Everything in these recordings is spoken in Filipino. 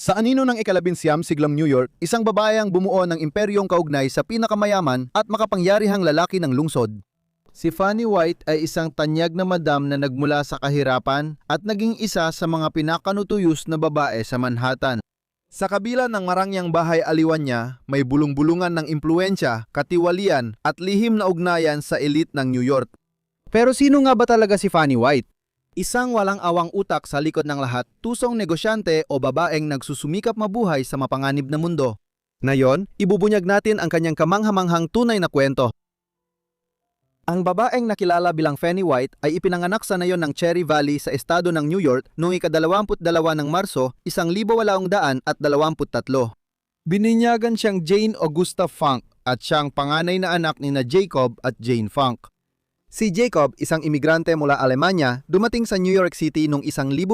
Sa anino ng ika-19 siglang New York, isang babae ang bumuo ng imperyong kaugnay sa pinakamayaman at makapangyarihang lalaki ng lungsod. Si Fanny White ay isang tanyag na madam na nagmula sa kahirapan at naging isa sa mga pinakanutuyos na babae sa Manhattan. Sa kabila ng marangyang bahay aliwan niya, may bulong-bulungan ng impluensya, katiwalian at lihim na ugnayan sa elite ng New York. Pero sino nga ba talaga si Fanny White? Isang walang awang utak sa likod ng lahat, tusong negosyante o babaeng nagsusumikap mabuhay sa mapanganib na mundo. Ngayon, ibubunyag natin ang kanyang kamanghamanghang tunay na kwento. Ang babaeng nakilala bilang Fanny White ay ipinanganak sa nayon ng Cherry Valley sa estado ng New York noong ika-22 ng Marso, 1823. Bininyagan siyang Jane Augusta Funk at siyang panganay na anak ni na Jacob at Jane Funk. Si Jacob, isang imigrante mula Alemanya, dumating sa New York City noong 1820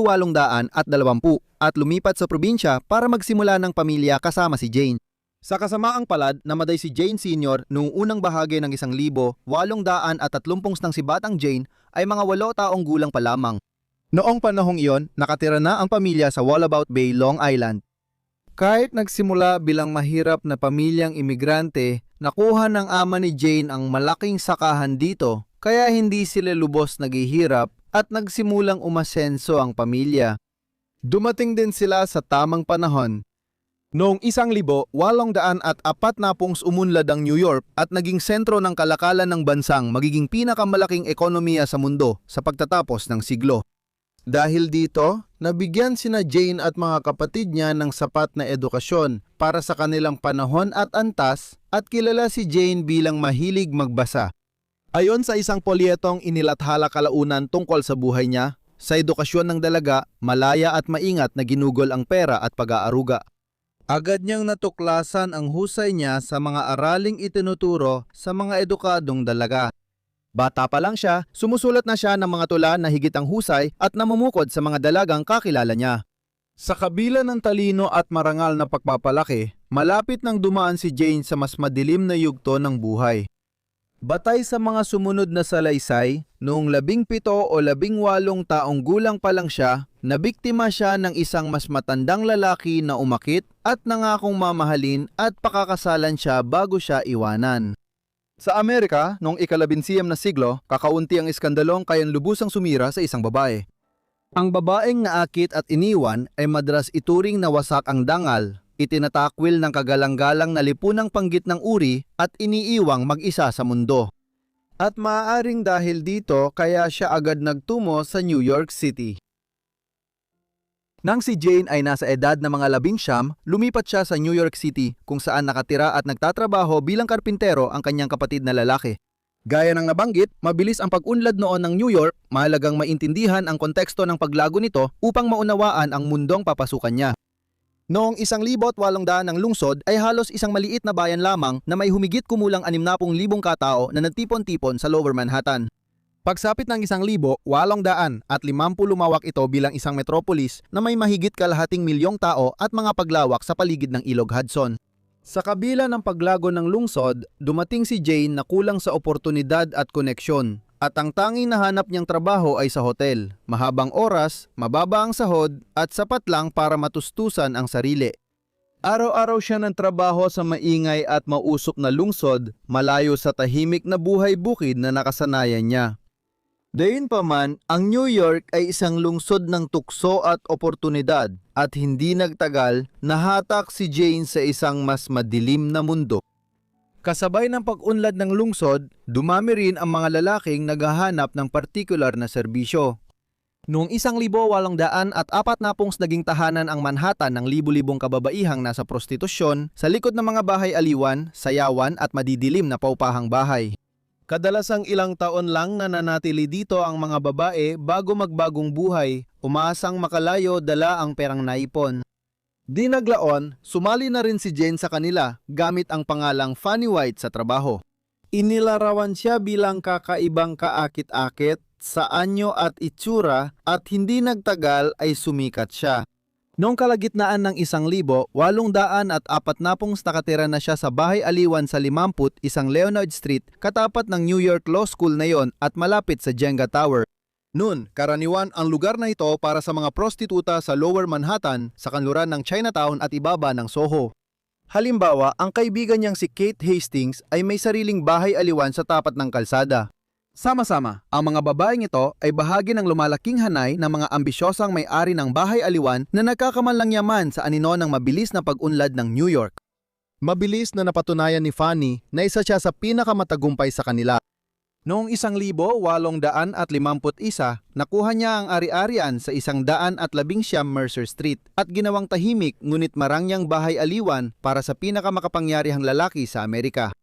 at lumipat sa probinsya para magsimula ng pamilya kasama si Jane. Sa kasamaang palad, namatay si Jane Sr. noong unang bahagi ng 1830 nang si batang Jane ay mga 8 taong gulang pa lamang. Noong panahong iyon, nakatira na ang pamilya sa Wallabout Bay, Long Island. Kahit nagsimula bilang mahirap na pamilyang imigrante, nakuha ng ama ni Jane ang malaking sakahan dito, kaya hindi sila lubos naghihirap at nagsimulang umasenso ang pamilya. Dumating din sila sa tamang panahon. Noong 1840 umunlad ang New York at naging sentro ng kalakalan ng bansang magiging pinakamalaking ekonomiya sa mundo sa pagtatapos ng siglo. Dahil dito, nabigyan sina Jane at mga kapatid niya ng sapat na edukasyon para sa kanilang panahon at antas at kilala si Jane bilang mahilig magbasa. Ayon sa isang polyetong inilathala kalaunan tungkol sa buhay niya, sa edukasyon ng dalaga, malaya at maingat na ginugol ang pera at pag-aaruga. Agad niyang natuklasan ang husay niya sa mga araling itinuturo sa mga edukadong dalaga. Bata pa lang siya, sumusulat na siya ng mga tula na higit ang husay at namumukod sa mga dalagang kakilala niya. Sa kabila ng talino at marangal na pagpapalaki, malapit nang dumaan si Jane sa mas madilim na yugto ng buhay. Batay sa mga sumunod na salaysay, noong 17 o 18 taong gulang pa lang siya, nabiktima siya ng isang mas matandang lalaki na umakit at nangakong mamahalin at pakakasalan siya bago siya iwanan. Sa Amerika, noong ika-19 na siglo, kakaunti ang iskandalong kayang lubusang sumira sa isang babae. Ang babaeng naakit at iniwan ay madalas ituring na wasak ang dangal, itinatakwil ng kagalang-galang na lipunang panggit ng uri at iniiwang mag-isa sa mundo. At maaaring dahil dito kaya siya agad nagtungo sa New York City. Nang si Jane ay nasa edad na mga 19, lumipat siya sa New York City kung saan nakatira at nagtatrabaho bilang karpintero ang kanyang kapatid na lalaki. Gaya ng nabanggit, mabilis ang pag-unlad noon ng New York, mahalagang maintindihan ang konteksto ng paglago nito upang maunawaan ang mundong papasukan niya. Noong 1800 ng lungsod ay halos isang maliit na bayan lamang na may humigit kumulang 60,000 katao na nagtipon-tipon sa Lower Manhattan. Pagsapit ng 1,850 lumawak ito bilang isang metropolis na may mahigit kalahating milyong tao at mga paglawak sa paligid ng Ilog Hudson. Sa kabila ng paglago ng lungsod, dumating si Jane na kulang sa oportunidad at koneksyon. At ang tanging nahanap niyang trabaho ay sa hotel. Mahabang oras, mababa ang sahod, at sapat lang para matustusan ang sarili. Araw-araw siya ng trabaho sa maingay at mausok na lungsod, malayo sa tahimik na buhay bukid na nakasanayan niya. Gayunpaman, ang New York ay isang lungsod ng tukso at oportunidad, at hindi nagtagal, nahatak si Jane sa isang mas madilim na mundo. Kasabay ng pag-unlad ng lungsod, dumami rin ang mga lalaking naghahanap ng partikular na serbisyo. Noong 1840 naging tahanan ang Manhattan ng libu-libong kababaihang nasa prostitusyon sa likod ng mga bahay aliwan, sayawan at madidilim na paupahang bahay. Kadalasang ilang taon lang nananatili dito ang mga babae bago magbagong buhay, umaasang makalayo dala ang perang naipon. Di naglaon, sumali na rin si Jane sa kanila gamit ang pangalang Fanny White sa trabaho. Inilarawan siya bilang kakaibang kaakit-akit sa anyo at itsura at hindi nagtagal ay sumikat siya. Noong kalagitnaan ng 1840 nakatira na siya sa bahay aliwan sa 50 Leonard Street katapat ng New York Law School na yon at malapit sa Jenga Tower. Noon, karaniwan ang lugar na ito para sa mga prostituta sa Lower Manhattan sa kanluran ng Chinatown at ibaba ng Soho. Halimbawa, ang kaibigan niyang si Kate Hastings ay may sariling bahay aliwan sa tapat ng kalsada. Sama-sama, ang mga babaeng ito ay bahagi ng lumalaking hanay ng mga ambisyosang may-ari ng bahay aliwan na nagkakamanlang yaman sa anino ng mabilis na pag-unlad ng New York. Mabilis na napatunayan ni Fanny na isa siya sa pinakamatagumpay sa kanila. Noong 1851, nakuha niya ang ari-arian sa 111 Mercer Street at ginawang tahimik ngunit marangyang bahay aliwan para sa pinakamakapangyarihang lalaki sa Amerika.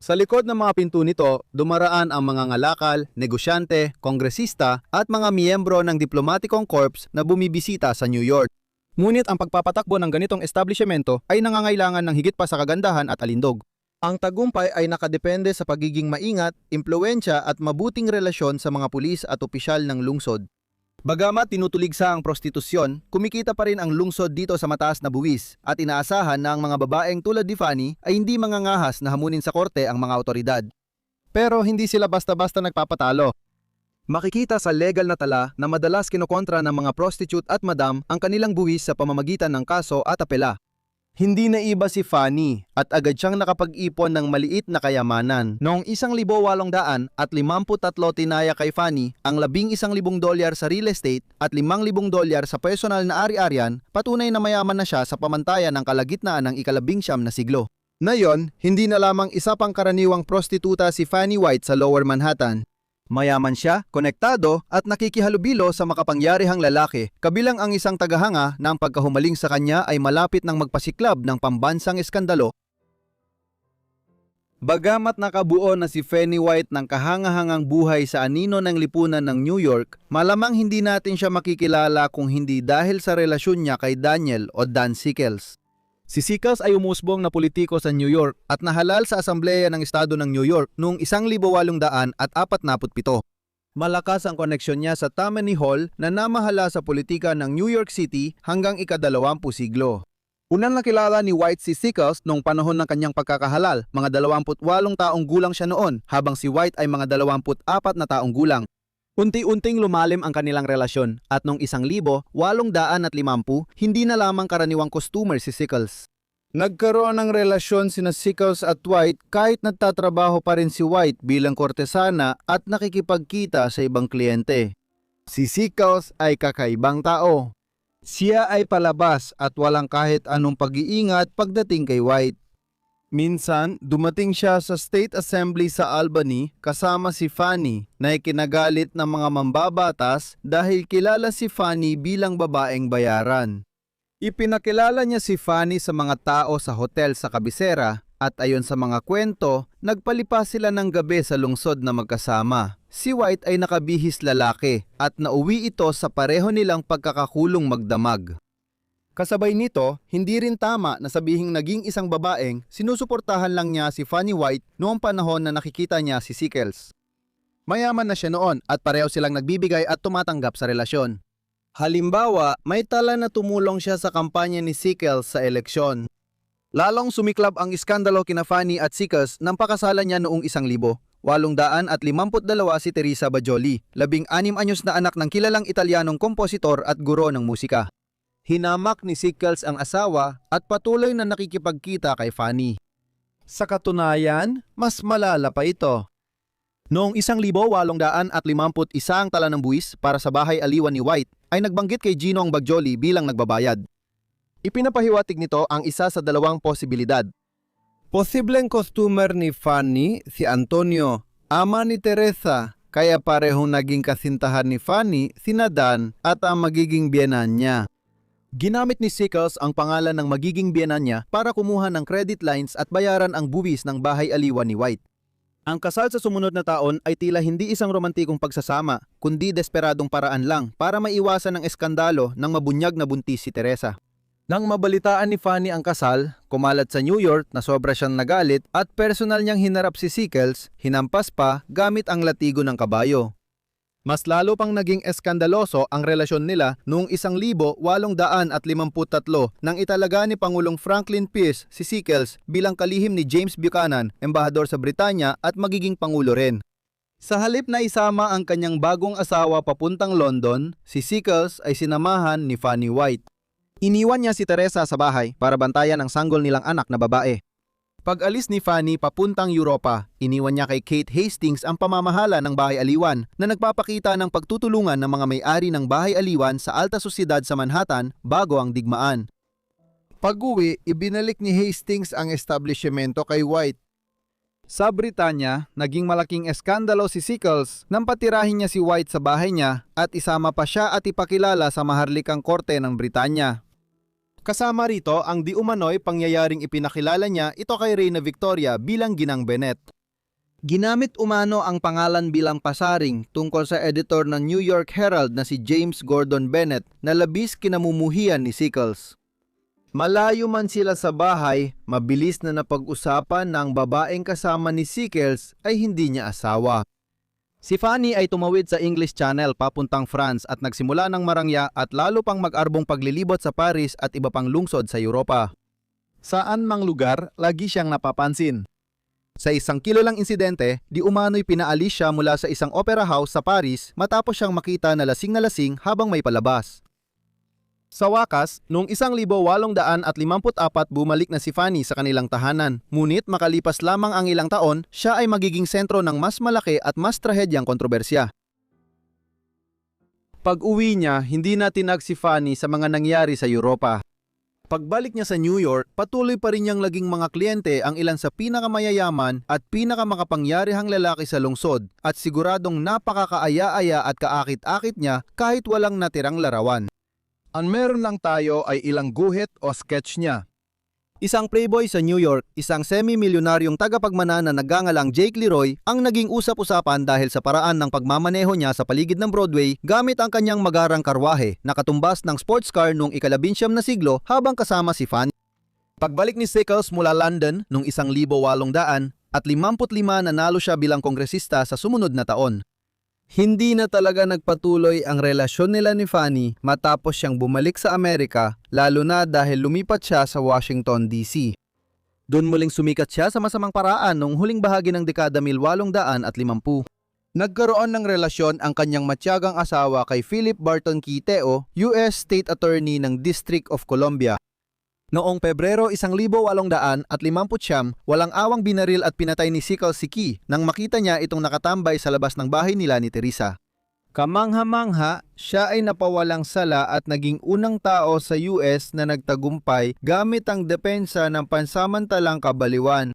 Sa likod ng mga pinto nito, dumaraan ang mga ngalakal, negosyante, kongresista at mga miyembro ng diplomatikong corps na bumibisita sa New York. Ngunit ang pagpapatakbo ng ganitong establishmento ay nangangailangan ng higit pa sa kagandahan at alindog. Ang tagumpay ay nakadepende sa pagiging maingat, impluwensya at mabuting relasyon sa mga pulis at opisyal ng lungsod. Bagamat tinutuligsa ang prostitusyon, kumikita pa rin ang lungsod dito sa mataas na buwis at inaasahan na ang mga babaeng tulad ni Fanny ay hindi mangangahas na hamunin sa korte ang mga otoridad. Pero hindi sila basta-basta nagpapatalo. Makikita sa legal na tala na madalas kinukontra ng mga prostitute at madam ang kanilang buwis sa pamamagitan ng kaso at apela. Hindi naiba si Fanny at agad siyang nakapag-ipon ng maliit na kayamanan. Noong 1853 tinaya kay Fanny ang $11,000 sa real estate at $5,000 sa personal na ari-arian, patunay na mayaman na siya sa pamantayan ng kalagitnaan ng ika-19 na siglo. Ngayon, hindi na lamang isa pang karaniwang prostituta si Fanny White sa Lower Manhattan. Mayaman siya, konektado at nakikihalubilo sa makapangyarihang lalaki, kabilang ang isang tagahanga na ang pagkahumaling sa kanya ay malapit ng magpasiklab ng pambansang eskandalo. Bagamat nakabuo na si Fanny White ng kahangahangang buhay sa anino ng lipunan ng New York, malamang hindi natin siya makikilala kung hindi dahil sa relasyon niya kay Daniel o Dan Sickles. Si Sickles ay umusbong na politiko sa New York at nahalal sa Asambleya ng Estado ng New York noong 1847. Malakas ang koneksyon niya sa Tammany Hall na namahala sa politika ng New York City hanggang ika-20 siglo. Unang nakilala ni White si Sickles noong panahon ng kanyang pagkakahalal, mga 28 taong gulang siya noon, habang si White ay mga 24 na taong gulang. Unti-unting lumalim ang kanilang relasyon at noong 1850, hindi na lamang karaniwang customer si Sickles. Nagkaroon ng relasyon sina Sickles at White kahit nagtatrabaho pa rin si White bilang kortesana at nakikipagkita sa ibang kliyente. Si Sickles ay kakaibang tao. Siya ay palabas at walang kahit anong pag-iingat pagdating kay White. Minsan, dumating siya sa State Assembly sa Albany kasama si Fanny na ikinagalit ng mga mambabatas dahil kilala si Fanny bilang babaeng bayaran. Ipinakilala niya si Fanny sa mga tao sa hotel sa kabisera at ayon sa mga kwento, nagpalipas sila ng gabi sa lungsod na magkasama. Si White ay nakabihis lalaki at nauwi ito sa pareho nilang pagkakakulong magdamag. Kasabay nito, hindi rin tama na sabihing naging isang babaeng sinusuportahan lang niya si Fanny White noong panahon na nakikita niya si Sickles. Mayaman na siya noon at pareho silang nagbibigay at tumatanggap sa relasyon. Halimbawa, may tala na tumulong siya sa kampanya ni Sickles sa eleksyon. Lalong sumiklab ang iskandalo kina Fanny at Sickles nang pakasalan niya noong 1852 si Teresa Bajoli, 16 anyos na anak ng kilalang Italianong kompositor at guro ng musika. Hinamak ni Sickles ang asawa at patuloy na nakikipagkita kay Fanny. Sa katunayan, mas malala pa ito. Noong 1851 ang tala ng buwis para sa bahay aliwan ni White ay nagbanggit kay Gino ang Bajoli bilang nagbabayad. Ipinapahiwatig nito ang isa sa dalawang posibilidad. Posibleng customer ni Fanny si Antonio, ama ni Teresa, kaya parehong naging kasintahan ni Fanny sina Dan at ang magiging biyenan niya. Ginamit ni Sickles ang pangalan ng magiging biyenan niya para kumuha ng credit lines at bayaran ang buwis ng bahay aliwan ni White. Ang kasal sa sumunod na taon ay tila hindi isang romantikong pagsasama, kundi desperadong paraan lang para maiwasan ang eskandalo ng mabunyag na buntis si Teresa. Nang mabalitaan ni Fanny ang kasal, kumalat sa New York na sobra siyang nagalit at personal niyang hinarap si Sickles, hinampas pa gamit ang latigo ng kabayo. Mas lalo pang naging eskandaloso ang relasyon nila noong 1853 nang italaga ni Pangulong Franklin Pierce si Sickles bilang kalihim ni James Buchanan, embahador sa Britanya at magiging pangulo rin. Sa halip na isama ang kanyang bagong asawa papuntang London, si Sickles ay sinamahan ni Fanny White. Iniwan niya si Teresa sa bahay para bantayan ang sanggol nilang anak na babae. Pag-alis ni Fanny papuntang Europa, iniwan niya kay Kate Hastings ang pamamahala ng bahay aliwan na nagpapakita ng pagtutulungan ng mga may-ari ng bahay aliwan sa alta sosyedad sa Manhattan bago ang digmaan. Pag-uwi, ibinalik ni Hastings ang establishmento kay White. Sa Britanya, naging malaking eskandalo si Sickles nang patirahin niya si White sa bahay niya at isama pa siya at ipakilala sa maharlikang korte ng Britanya. Kasama rito ang di umano'y pangyayaring ipinakilala niya ito kay Reyna Victoria bilang Ginang Bennett. Ginamit umano ang pangalan bilang pasaring tungkol sa editor ng New York Herald na si James Gordon Bennett na labis kinamumuhian ni Sickles. Malayo man sila sa bahay, mabilis na napag-usapan na ang babaeng kasama ni Sickles ay hindi niya asawa. Si Fanny ay tumawid sa English Channel papuntang France at nagsimula ng marangya at lalo pang mag-arbong paglilibot sa Paris at iba pang lungsod sa Europa. Saan mang lugar, lagi siyang napapansin. Sa isang kilalang insidente, di umano'y pinaalis siya mula sa isang opera house sa Paris matapos siyang makita na lasing habang may palabas. Sa wakas, noong 1854 bumalik na si Fanny sa kanilang tahanan. Ngunit makalipas lamang ang ilang taon, siya ay magiging sentro ng mas malaki at mas trahedyang kontrobersya. Pag-uwi niya, hindi na tinag si Fanny sa mga nangyari sa Europa. Pagbalik niya sa New York, patuloy pa rin niyang laging mga kliyente ang ilan sa pinakamayayaman at pinakamakapangyarihang lalaki sa lungsod at siguradong napakakaaya-aya at kaakit-akit niya kahit walang natirang larawan. Ang meron lang tayo ay ilang guhit o sketch niya. Isang playboy sa New York, isang semi-milyonaryong tagapagmana na nagngangalang Jake Leroy ang naging usap-usapan dahil sa paraan ng pagmamaneho niya sa paligid ng Broadway gamit ang kanyang magarang karwahe na katumbas ng sports car noong ika-19 na siglo habang kasama si Fanny. Pagbalik ni Sickles mula London noong 1855 nanalo siya bilang kongresista sa sumunod na taon. Hindi na talaga nagpatuloy ang relasyon nila ni Fanny matapos siyang bumalik sa Amerika, lalo na dahil lumipat siya sa Washington, D.C. Doon muling sumikat siya sa masamang paraan noong huling bahagi ng dekada 1850. Nagkaroon ng relasyon ang kanyang matyagang asawa kay Philip Barton Kiteo, U.S. State Attorney ng District of Columbia. Noong Pebrero 1859, walang awang binaril at pinatay ni Sickles si Key nang makita niya itong nakatambay sa labas ng bahay nila ni Teresa. Kamangha-mangha, siya ay napawalang sala at naging unang tao sa US na nagtagumpay gamit ang depensa ng pansamantalang kabaliwan.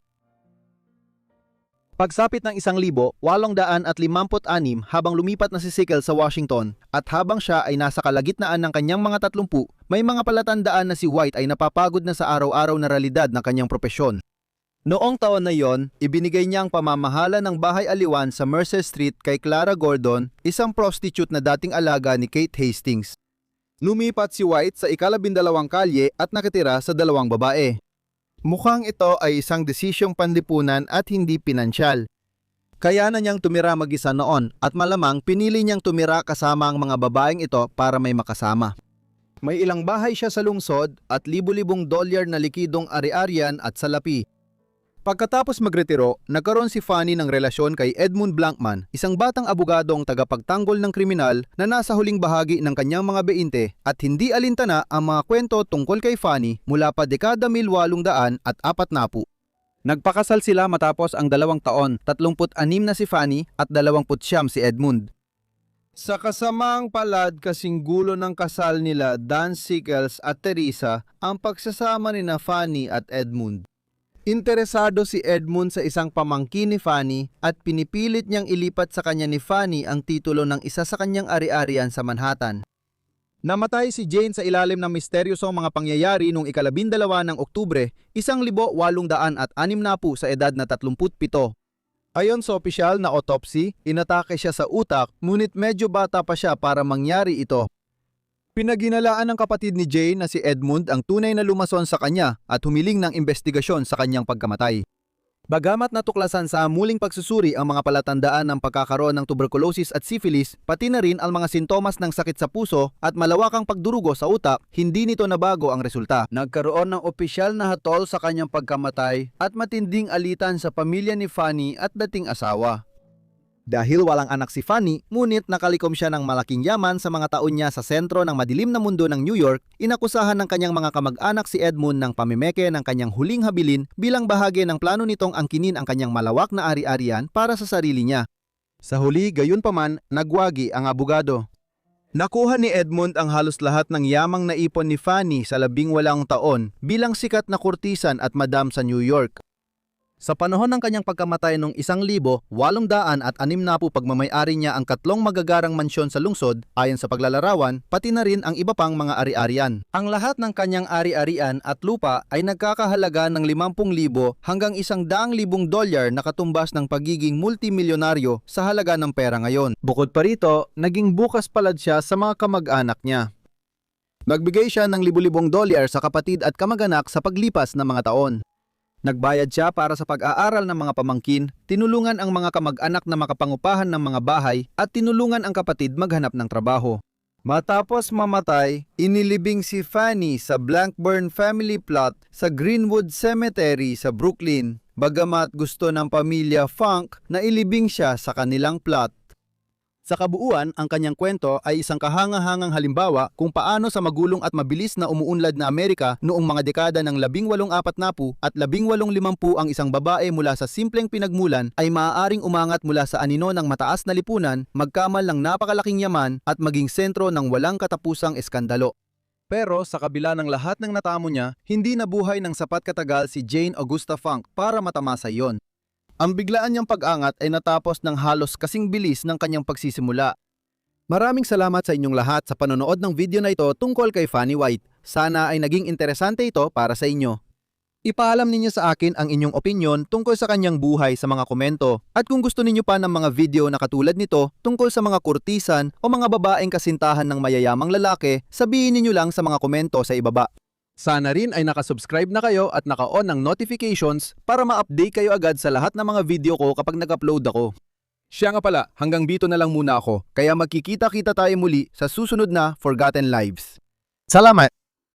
Pagsapit ng 1856 habang lumipat na si Sickles sa Washington at habang siya ay nasa kalagitnaan ng kanyang mga 30, may mga palatandaan na si White ay napapagod na sa araw-araw na realidad ng kanyang propesyon. Noong taon na yon, ibinigay niya ang pamamahala ng bahay aliwan sa Mercer Street kay Clara Gordon, isang prostitute na dating alaga ni Kate Hastings. Lumipat si White sa ika-12 kalye at nakatira sa 2 babae. Mukhang ito ay isang desisyong panlipunan at hindi pinansyal. Kaya na niyang tumira mag-isa noon at malamang pinili niyang tumira kasama ang mga babaeng ito para may makasama. May ilang bahay siya sa lungsod at libu-libong dolyar na likidong ari-arian at salapi. Pagkatapos magretiro, nagkaroon si Fanny ng relasyon kay Edmund Blankman, isang batang abogadong tagapagtanggol ng kriminal na nasa huling bahagi ng kanyang mga 20 at hindi alintana ang mga kwento tungkol kay Fanny mula pa dekada 1840. Nagpakasal sila matapos ang 2 taon, 36 na si Fanny at 29 si Edmund. Sa kasamaang palad kasing gulo ng kasal nila Dan Sickles at Teresa ang pagsasama ni Fanny at Edmund. Interesado si Edmund sa isang pamangkin ni Fanny at pinipilit niyang ilipat sa kanya ni Fanny ang titulo ng isa sa kanyang ari-arian sa Manhattan. Namatay si Jane sa ilalim ng misteryosong mga pangyayari noong ika-12 ng Oktubre, 1860 sa edad na 37. Ayon sa opisyal na autopsy, inatake siya sa utak ngunit medyo bata pa siya para mangyari ito. Pinaginalaan ng kapatid ni Jane na si Edmund ang tunay na lumason sa kanya at humiling ng investigasyon sa kanyang pagkamatay. Bagamat natuklasan sa muling pagsusuri ang mga palatandaan ng pagkakaroon ng tuberculosis at syphilis, pati na rin ang mga sintomas ng sakit sa puso at malawakang pagdurugo sa utak, hindi nito nabago ang resulta. Nagkaroon ng opisyal na hatol sa kanyang pagkamatay at matinding alitan sa pamilya ni Fanny at dating asawa. Dahil walang anak si Fanny, ngunit nakalikom siya ng malaking yaman sa mga taon niya sa sentro ng madilim na mundo ng New York, inakusahan ng kanyang mga kamag-anak si Edmund ng pamimeke ng kanyang huling habilin bilang bahagi ng plano nitong angkinin ang kanyang malawak na ari-arian para sa sarili niya. Sa huli, gayunpaman, nagwagi ang abogado. Nakuha ni Edmund ang halos lahat ng yamang naipon ni Fanny sa 18 taon bilang sikat na kurtisan at madam sa New York. Sa panahon ng kanyang pagkamatay noong 1,860 pagmamay-ari niya ang 3 magagarang mansyon sa lungsod, ayon sa paglalarawan, pati na rin ang iba pang mga ari-arian. Ang lahat ng kanyang ari-arian at lupa ay nagkakahalaga ng 50,000 hanggang $100,000 na katumbas ng pagiging multimilyonaryo sa halaga ng pera ngayon. Bukod pa rito, naging bukas palad siya sa mga kamag-anak niya. Nagbigay siya ng libu-libong dolyar sa kapatid at kamag-anak sa paglipas ng mga taon. Nagbayad siya para sa pag-aaral ng mga pamangkin, tinulungan ang mga kamag-anak na makapangupahan ng mga bahay at tinulungan ang kapatid maghanap ng trabaho. Matapos mamatay, inilibing si Fanny sa Blackburn family plot sa Greenwood Cemetery sa Brooklyn, bagamat gusto ng pamilya Funk na ilibing siya sa kanilang plot. Sa kabuuan, ang kanyang kwento ay isang kahanga-hangang halimbawa kung paano sa magulong at mabilis na umuunlad na Amerika noong mga dekada ng 1840 at 1850 ang isang babae mula sa simpleng pinagmulan ay maaaring umangat mula sa anino ng mataas na lipunan, magkamal ng napakalaking yaman at maging sentro ng walang katapusang eskandalo. Pero sa kabila ng lahat ng natamo niya, hindi nabuhay ng sapat katagal si Jane Augusta Funk para matamasa yon. Ang biglaan niyang pag-angat ay natapos ng halos kasing bilis ng kanyang pagsisimula. Maraming salamat sa inyong lahat sa panonood ng video na ito tungkol kay Fanny White. Sana ay naging interesante ito para sa inyo. Ipaalam ninyo sa akin ang inyong opinyon tungkol sa kanyang buhay sa mga komento. At kung gusto ninyo pa ng mga video na katulad nito tungkol sa mga kurtisan o mga babaeng kasintahan ng mayayamang lalaki, sabihin ninyo lang sa mga komento sa ibaba. Sana rin ay nakasubscribe na kayo at naka-on ng notifications para ma-update kayo agad sa lahat ng mga video ko kapag nag-upload ako. Siya nga pala, hanggang dito na lang muna ako, kaya magkikita-kita tayo muli sa susunod na Forgotten Lives. Salamat!